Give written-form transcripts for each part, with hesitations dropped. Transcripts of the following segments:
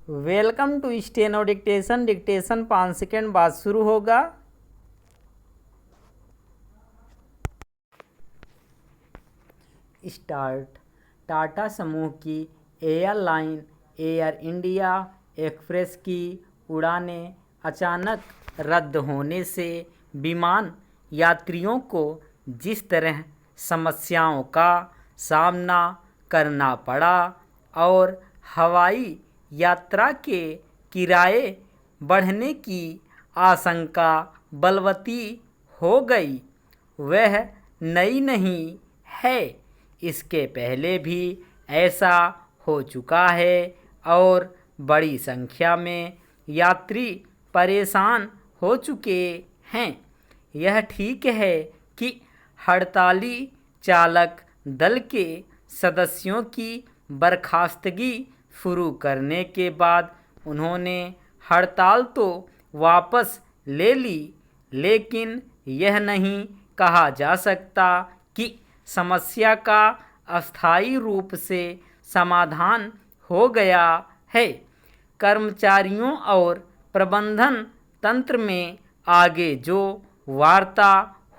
Welcome to steno dictation. Dictation 5 second बाद शुरू होगा। स्टार्ट। टाटा समूह की एयरलाइन एयर इंडिया एक्सप्रेस की उड़ानें अचानक रद्द होने से विमान यात्रियों को जिस तरह समस्याओं का सामना करना पड़ा और हवाई यात्रा के किराए बढ़ने की आशंका बलवती हो गई, वह नई नहीं है। इसके पहले भी ऐसा हो चुका है और बड़ी संख्या में यात्री परेशान हो चुके हैं। यह ठीक है कि हड़ताली चालक दल के सदस्यों की बर्खास्तगी शुरू करने के बाद उन्होंने हड़ताल तो वापस ले ली, लेकिन यह नहीं कहा जा सकता कि समस्या का अस्थायी रूप से समाधान हो गया है। कर्मचारियों और प्रबंधन तंत्र में आगे जो वार्ता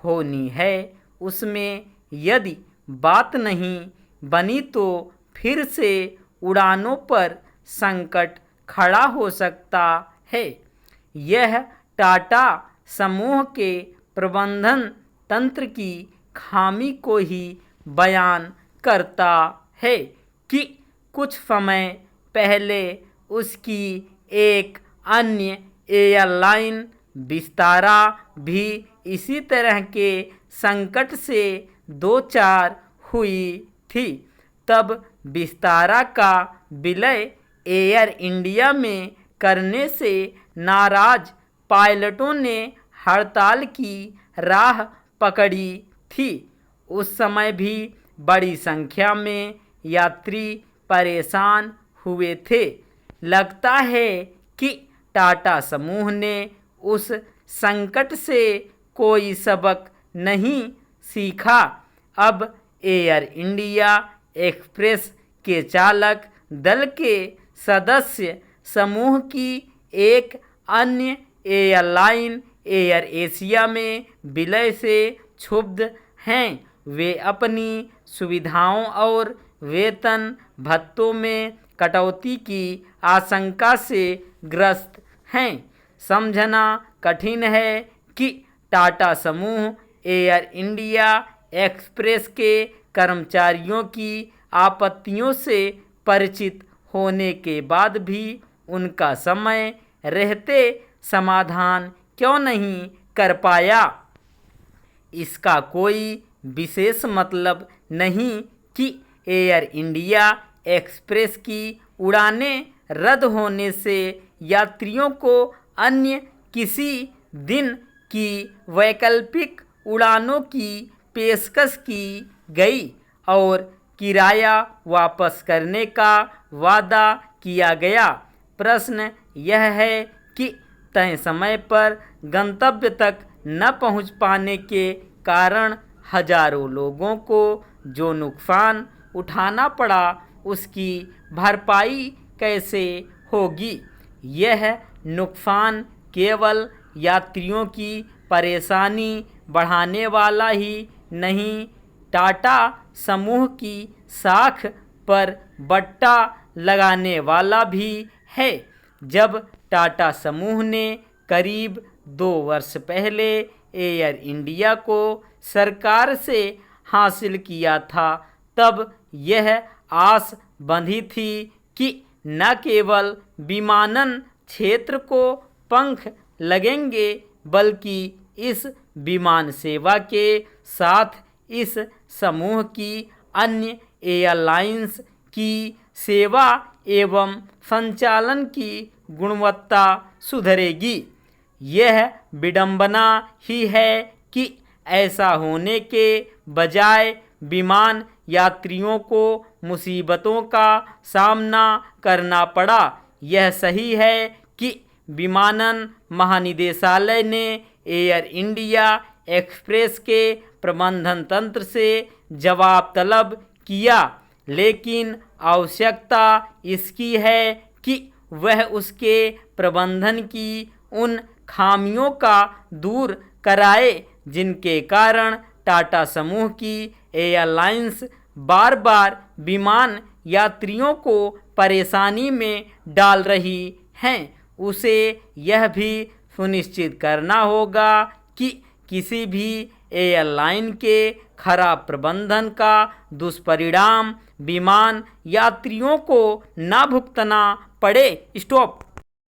होनी है, उसमें यदि बात नहीं बनी तो फिर से उड़ानों पर संकट खड़ा हो सकता है। यह टाटा समूह के प्रबंधन तंत्र की खामी को ही बयान करता है कि कुछ समय पहले उसकी एक अन्य एयरलाइन विस्तारा भी इसी तरह के संकट से दो चार हुई थी। तब विस्तारा का विलय एयर इंडिया में करने से नाराज पायलटों ने हड़ताल की राह पकड़ी थी। उस समय भी बड़ी संख्या में यात्री परेशान हुए थे। लगता है कि टाटा समूह ने उस संकट से कोई सबक नहीं सीखा। अब एयर इंडिया एक्सप्रेस के चालक दल के सदस्य समूह की एक अन्य एयरलाइन एयर एशिया में विलय से क्षुब्ध हैं। वे अपनी सुविधाओं और वेतन भत्तों में कटौती की आशंका से ग्रस्त हैं। समझना कठिन है कि टाटा समूह एयर इंडिया एक्सप्रेस के कर्मचारियों की आपत्तियों से परिचित होने के बाद भी उनका समय रहते समाधान क्यों नहीं कर पाया। इसका कोई विशेष मतलब नहीं कि एयर इंडिया एक्सप्रेस की उड़ानें रद्द होने से यात्रियों को अन्य किसी दिन की वैकल्पिक उड़ानों की पेशकश की गई और किराया वापस करने का वादा किया गया। प्रश्न यह है कि तय समय पर गंतव्य तक न पहुंच पाने के कारण हजारों लोगों को जो नुकसान उठाना पड़ा, उसकी भरपाई कैसे होगी। यह नुकसान केवल यात्रियों की परेशानी बढ़ाने वाला ही नहीं, टाटा समूह की साख पर बट्टा लगाने वाला भी है। जब टाटा समूह ने करीब 2 वर्ष पहले एयर इंडिया को सरकार से हासिल किया था, तब यह आस बंधी थी कि न केवल विमानन क्षेत्र को पंख लगेंगे, बल्कि इस विमान सेवा के साथ इस समूह की अन्य एयरलाइंस की सेवा एवं संचालन की गुणवत्ता सुधरेगी। यह विडंबना ही है कि ऐसा होने के बजाय विमान यात्रियों को मुसीबतों का सामना करना पड़ा। यह सही है कि विमानन महानिदेशालय ने एयर इंडिया एक्सप्रेस के प्रबंधन तंत्र से जवाब तलब किया, लेकिन आवश्यकता इसकी है कि वह उसके प्रबंधन की उन खामियों का दूर कराए जिनके कारण टाटा समूह की एयरलाइंस बार बार विमान यात्रियों को परेशानी में डाल रही हैं। उसे यह भी सुनिश्चित करना होगा कि किसी भी एयरलाइन के खराब प्रबंधन का दुष्परिणाम विमान यात्रियों को ना भुगतना पड़े। स्टॉप।